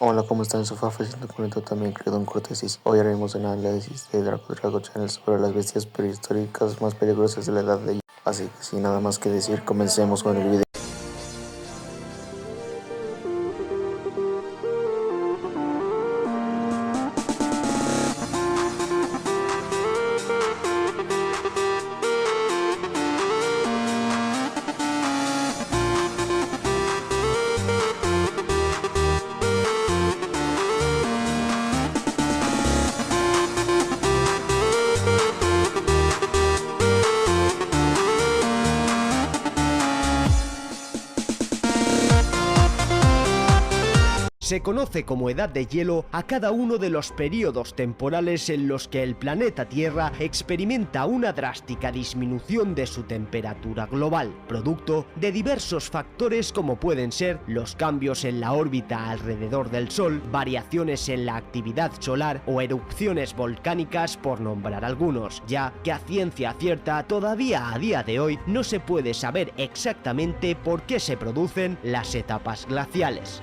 Hola, ¿cómo están? Sofafa 140 también Credon Cortesis. Hoy haremos un análisis de Drago Channel sobre las bestias prehistóricas más peligrosas de la Edad de Hielo. Así que sin nada más que decir, comencemos con el video. Se conoce como edad de hielo a cada uno de los periodos temporales en los que el planeta Tierra experimenta una drástica disminución de su temperatura global, producto de diversos factores como pueden ser los cambios en la órbita alrededor del Sol, variaciones en la actividad solar o erupciones volcánicas, por nombrar algunos, ya que a ciencia cierta todavía a día de hoy no se puede saber exactamente por qué se producen las etapas glaciales.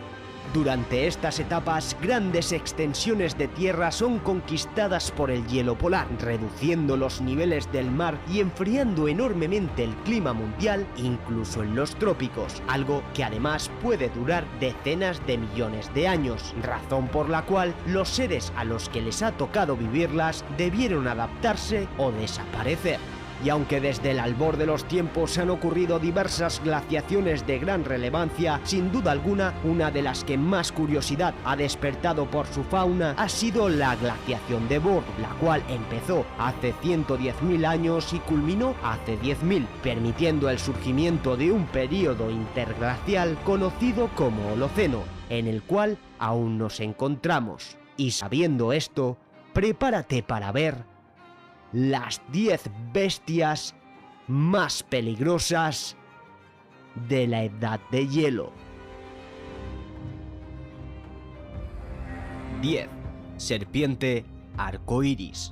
Durante estas etapas, grandes extensiones de tierra son conquistadas por el hielo polar, reduciendo los niveles del mar y enfriando enormemente el clima mundial, incluso en los trópicos, algo que además puede durar decenas de millones de años, razón por la cual los seres a los que les ha tocado vivirlas debieron adaptarse o desaparecer. Y aunque desde el albor de los tiempos han ocurrido diversas glaciaciones de gran relevancia, sin duda alguna, una de las que más curiosidad ha despertado por su fauna ha sido la glaciación de Bohr, la cual empezó hace 110.000 años y culminó hace 10.000, permitiendo el surgimiento de un período interglacial conocido como Holoceno, en el cual aún nos encontramos. Y sabiendo esto, prepárate para ver las 10 bestias más peligrosas de la Edad de Hielo. 10. Serpiente arcoíris.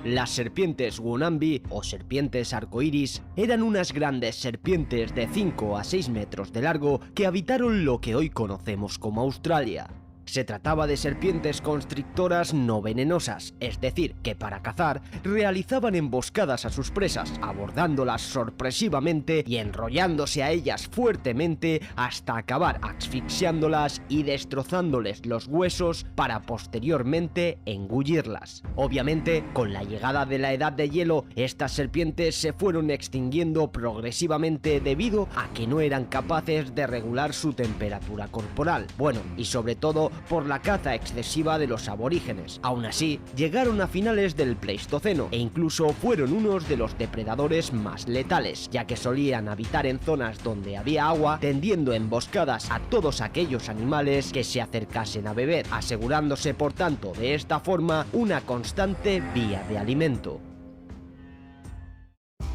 Las serpientes Wunambi o serpientes arcoíris eran unas grandes serpientes de 5 a 6 metros de largo que habitaron lo que hoy conocemos como Australia. Se trataba de serpientes constrictoras no venenosas, es decir, que para cazar realizaban emboscadas a sus presas, abordándolas sorpresivamente y enrollándose a ellas fuertemente hasta acabar asfixiándolas y destrozándoles los huesos para posteriormente engullirlas. Obviamente, con la llegada de la Edad de Hielo, estas serpientes se fueron extinguiendo progresivamente debido a que no eran capaces de regular su temperatura corporal. Bueno, y sobre todo por la caza excesiva de los aborígenes. Aún así, llegaron a finales del Pleistoceno e incluso fueron unos de los depredadores más letales, ya que solían habitar en zonas donde había agua, tendiendo emboscadas a todos aquellos animales que se acercasen a beber, asegurándose por tanto de esta forma una constante vía de alimento.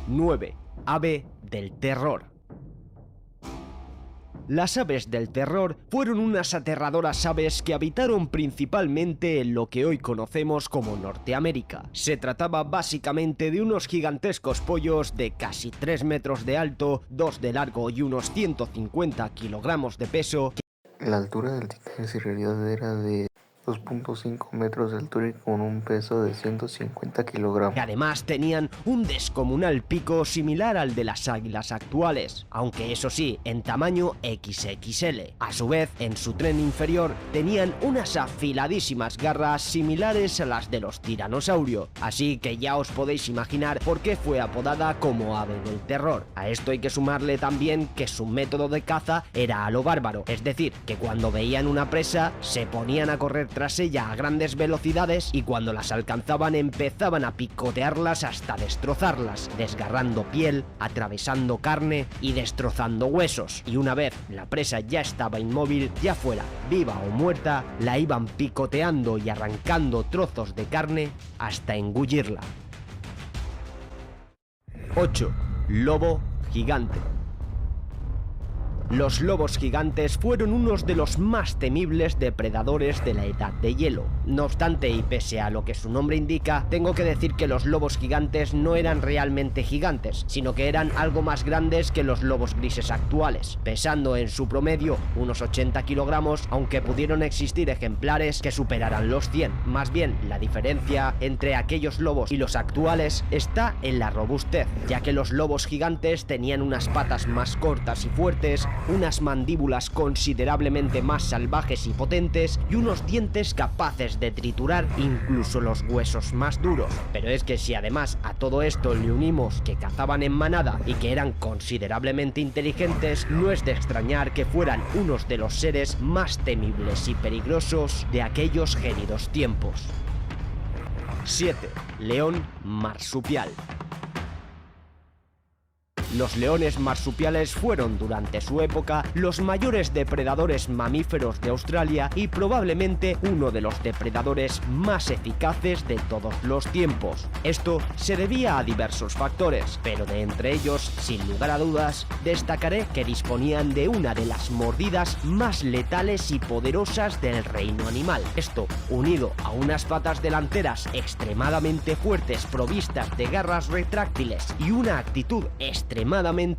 9. Ave del terror. Las aves del terror fueron unas aterradoras aves que habitaron principalmente en lo que hoy conocemos como Norteamérica. Se trataba básicamente de unos gigantescos pollos de casi 3 metros de alto, 2 de largo y unos 150 kilogramos de peso. La altura del titanes en realidad era de 2.5 metros de altura y con un peso de 150 kilogramos. Que además tenían un descomunal pico similar al de las águilas actuales, aunque eso sí, en tamaño XXL. A su vez, en su tren inferior tenían unas afiladísimas garras similares a las de los tiranosaurios, así que ya os podéis imaginar por qué fue apodada como ave del terror. A esto hay que sumarle también que su método de caza era a lo bárbaro, es decir, que cuando veían una presa se ponían a correr tras ella a grandes velocidades y cuando las alcanzaban empezaban a picotearlas hasta destrozarlas, desgarrando piel, atravesando carne y destrozando huesos. Y una vez la presa ya estaba inmóvil, ya fuera viva o muerta, la iban picoteando y arrancando trozos de carne hasta engullirla. 8. Lobo gigante. Los lobos gigantes fueron unos de los más temibles depredadores de la Edad de Hielo. No obstante, y pese a lo que su nombre indica, tengo que decir que los lobos gigantes no eran realmente gigantes, sino que eran algo más grandes que los lobos grises actuales, pesando en su promedio unos 80 kilogramos, aunque pudieron existir ejemplares que superaran los 100. Más bien, la diferencia entre aquellos lobos y los actuales está en la robustez, ya que los lobos gigantes tenían unas patas más cortas y fuertes, unas mandíbulas considerablemente más salvajes y potentes y unos dientes capaces de triturar incluso los huesos más duros. Pero es que si además a todo esto le unimos que cazaban en manada y que eran considerablemente inteligentes, no es de extrañar que fueran unos de los seres más temibles y peligrosos de aquellos gélidos tiempos. 7. León marsupial. Los leones marsupiales fueron durante su época los mayores depredadores mamíferos de Australia y probablemente uno de los depredadores más eficaces de todos los tiempos. Esto se debía a diversos factores, pero de entre ellos, sin lugar a dudas, destacaré que disponían de una de las mordidas más letales y poderosas del reino animal. Esto, unido a unas patas delanteras extremadamente fuertes provistas de garras retráctiles y una actitud extremadamente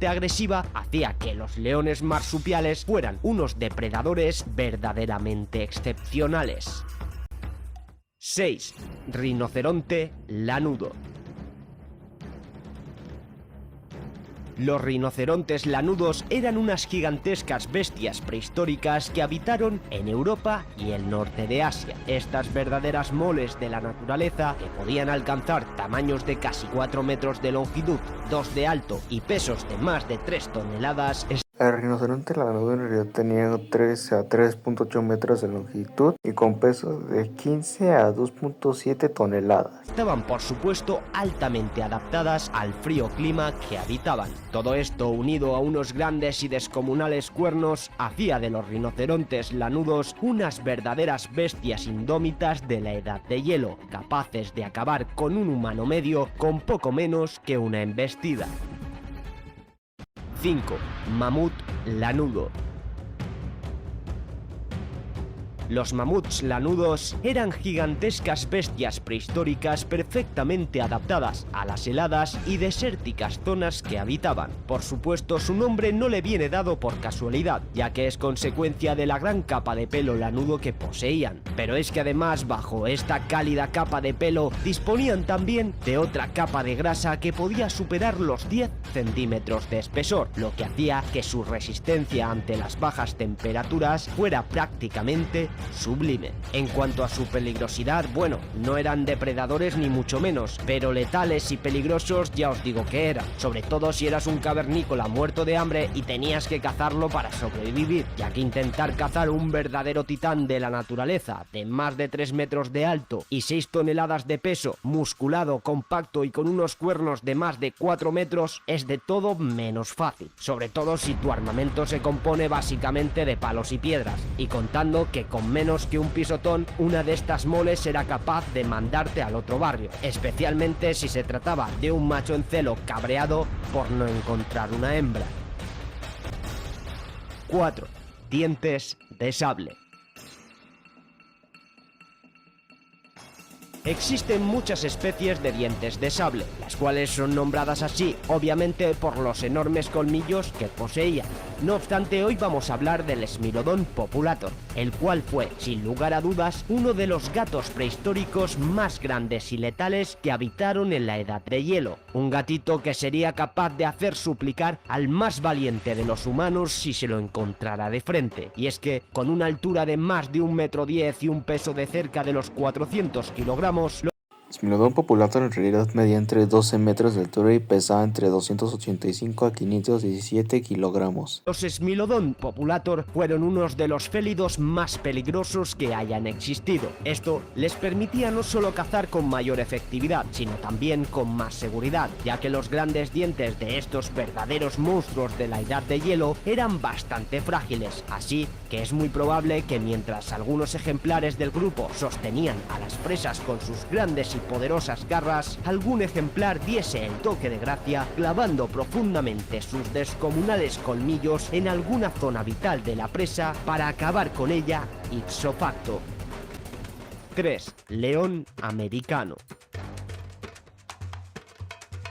agresiva, hacía que los leones marsupiales fueran unos depredadores verdaderamente excepcionales. 6. Rinoceronte lanudo. Los rinocerontes lanudos eran unas gigantescas bestias prehistóricas que habitaron en Europa y el norte de Asia. Estas verdaderas moles de la naturaleza, que podían alcanzar tamaños de casi 4 metros de longitud, 2 de alto y pesos de más de 3 toneladas, El rinoceronte lanudo en realidad tenía 3 a 3.8 metros de longitud y con pesos de 15 a 2.7 toneladas. estaban por supuesto altamente adaptadas al frío clima que habitaban. Todo esto, unido a unos grandes y descomunales cuernos, hacía de los rinocerontes lanudos unas verdaderas bestias indómitas de la Edad de Hielo, capaces de acabar con un humano medio con poco menos que una embestida. 5. Mamut lanudo. Los mamuts lanudos eran gigantescas bestias prehistóricas perfectamente adaptadas a las heladas y desérticas zonas que habitaban. Por supuesto, su nombre no le viene dado por casualidad, ya que es consecuencia de la gran capa de pelo lanudo que poseían. Pero es que además, bajo esta cálida capa de pelo, disponían también de otra capa de grasa que podía superar los 10 centímetros de espesor, lo que hacía que su resistencia ante las bajas temperaturas fuera prácticamente sublime. En cuanto a su peligrosidad, bueno, no eran depredadores ni mucho menos, pero letales y peligrosos ya os digo que eran, sobre todo si eras un cavernícola muerto de hambre y tenías que cazarlo para sobrevivir, ya que intentar cazar un verdadero titán de la naturaleza de más de 3 metros de alto y 6 toneladas de peso, musculado, compacto y con unos cuernos de más de 4 metros es de todo menos fácil, sobre todo si tu armamento se compone básicamente de palos y piedras, y contando que con menos que un pisotón, una de estas moles era capaz de mandarte al otro barrio, especialmente si se trataba de un macho en celo cabreado por no encontrar una hembra. 4. Dientes de sable. Existen muchas especies de dientes de sable, las cuales son nombradas así, obviamente por los enormes colmillos que poseían. No obstante, hoy vamos a hablar del Smilodon populator, el cual fue, sin lugar a dudas, uno de los gatos prehistóricos más grandes y letales que habitaron en la Edad de Hielo. Un gatito que sería capaz de hacer suplicar al más valiente de los humanos si se lo encontrara de frente. Y es que, con una altura de más de 1,10 metros y un peso de cerca de los 400 kilogramos, Smilodon populator en realidad medía entre 12 metros de altura y pesaba entre 285 a 517 kilogramos. los Smilodon populator fueron unos de los félidos más peligrosos que hayan existido. Esto les permitía no solo cazar con mayor efectividad, sino también con más seguridad, ya que los grandes dientes de estos verdaderos monstruos de la Edad de Hielo eran bastante frágiles, así que es muy probable que mientras algunos ejemplares del grupo sostenían a las presas con sus grandes y poderosas garras, algún ejemplar diese el toque de gracia clavando profundamente sus descomunales colmillos en alguna zona vital de la presa para acabar con ella ipso facto. 3. León americano.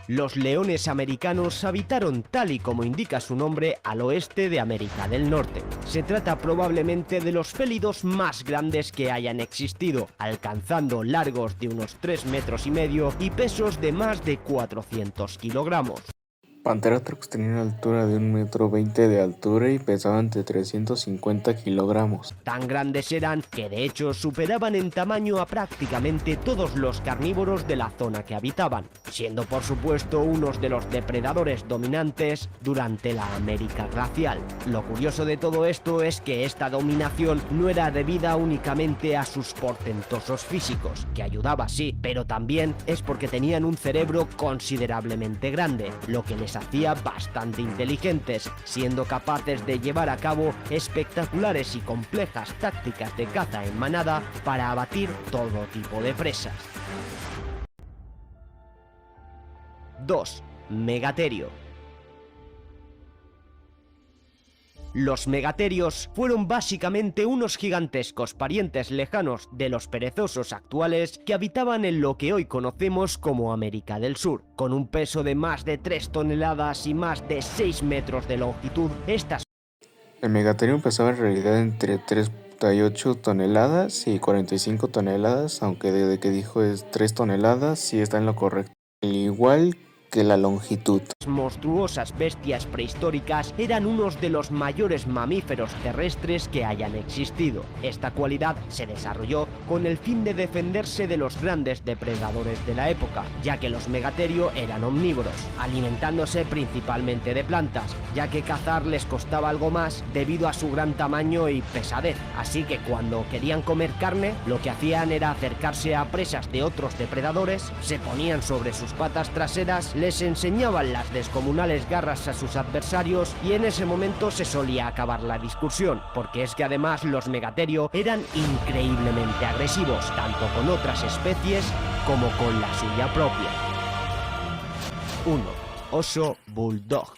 Los leones americanos habitaron, tal y como indica su nombre, al oeste de América del Norte. Se trata probablemente de los félidos más grandes que hayan existido, alcanzando largos de unos 3,5 metros y pesos de más de 400 kilogramos. Panteratrax tenía una altura de 1,20 m de altura y pesaba entre 350 kilogramos. Tan grandes eran que de hecho superaban en tamaño a prácticamente todos los carnívoros de la zona que habitaban, siendo por supuesto unos de los depredadores dominantes durante la América glacial. Lo curioso de todo esto es que esta dominación no era debida únicamente a sus portentosos físicos, que ayudaba sí, pero también es porque tenían un cerebro considerablemente grande, lo que les hacía bastante inteligentes, siendo capaces de llevar a cabo espectaculares y complejas tácticas de caza en manada para abatir todo tipo de presas. 2. Megaterio. Los megaterios fueron básicamente unos gigantescos parientes lejanos de los perezosos actuales que habitaban en lo que hoy conocemos como América del Sur. Con un peso de más de 3 toneladas y más de 6 metros de longitud, El Megatherium pesaba en realidad entre 38 toneladas y 45 toneladas, aunque desde que dijo es 3 toneladas sí está en lo correcto. Al igual que la longitud. Monstruosas bestias prehistóricas eran unos de los mayores mamíferos terrestres que hayan existido. Esta cualidad se desarrolló con el fin de defenderse de los grandes depredadores de la época, ya que los megaterio eran omnívoros, alimentándose principalmente de plantas, ya que cazar les costaba algo más debido a su gran tamaño y pesadez. Así que cuando querían comer carne, lo que hacían era acercarse a presas de otros depredadores, se ponían sobre sus patas traseras, les enseñaban las descomunales garras a sus adversarios y en ese momento se solía acabar la discusión, porque es que además los megaterio eran increíblemente agresivos, tanto con otras especies como con la suya propia. 1. Oso bulldog.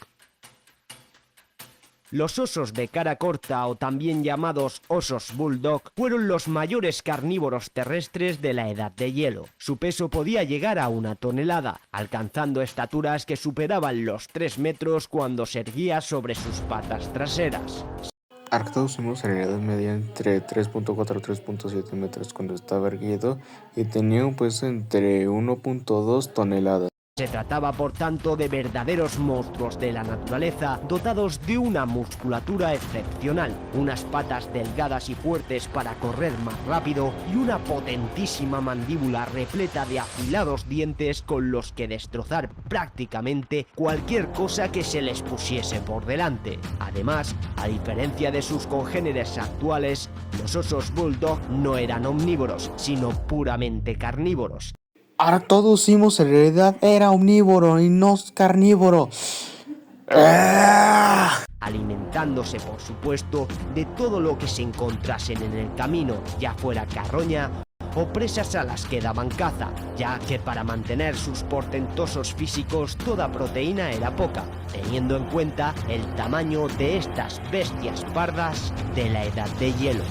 Los osos de cara corta, o también llamados osos bulldog, fueron los mayores carnívoros terrestres de la Edad de Hielo. Su peso podía llegar a 1 tonelada, alcanzando estaturas que superaban los 3 metros cuando se erguía sobre sus patas traseras. Arctosaurus en realidad medía entre 3,4 y 3,7 metros cuando estaba erguido y tenía un peso entre 1,2 toneladas. Se trataba, por tanto, de verdaderos monstruos de la naturaleza, dotados de una musculatura excepcional, unas patas delgadas y fuertes para correr más rápido y una potentísima mandíbula repleta de afilados dientes con los que destrozar prácticamente cualquier cosa que se les pusiese por delante. Además, a diferencia de sus congéneres actuales, los osos bulldog no eran omnívoros, sino puramente carnívoros. Arctosaurus en realidad era omnívoro y no carnívoro. Alimentándose, por supuesto, de todo lo que se encontrasen en el camino, ya fuera carroña o presas a las que daban caza, ya que para mantener sus portentosos físicos toda proteína era poca, teniendo en cuenta el tamaño de estas bestias pardas de la Edad de Hielo.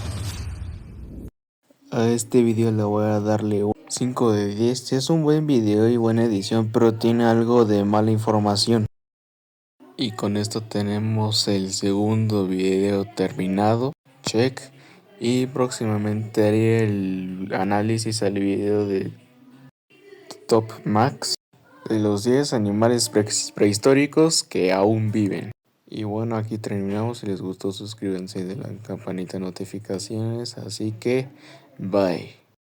A este video le voy a darle un 5 de 10. Es un buen video y buena edición, pero tiene algo de mala información. Y con esto tenemos el segundo video terminado. Check. Y próximamente haré el análisis al video de Top Max de los 10 animales prehistóricos que aún viven. Y bueno, aquí terminamos. Si les gustó, suscríbanse y den la campanita de notificaciones. Así que bye.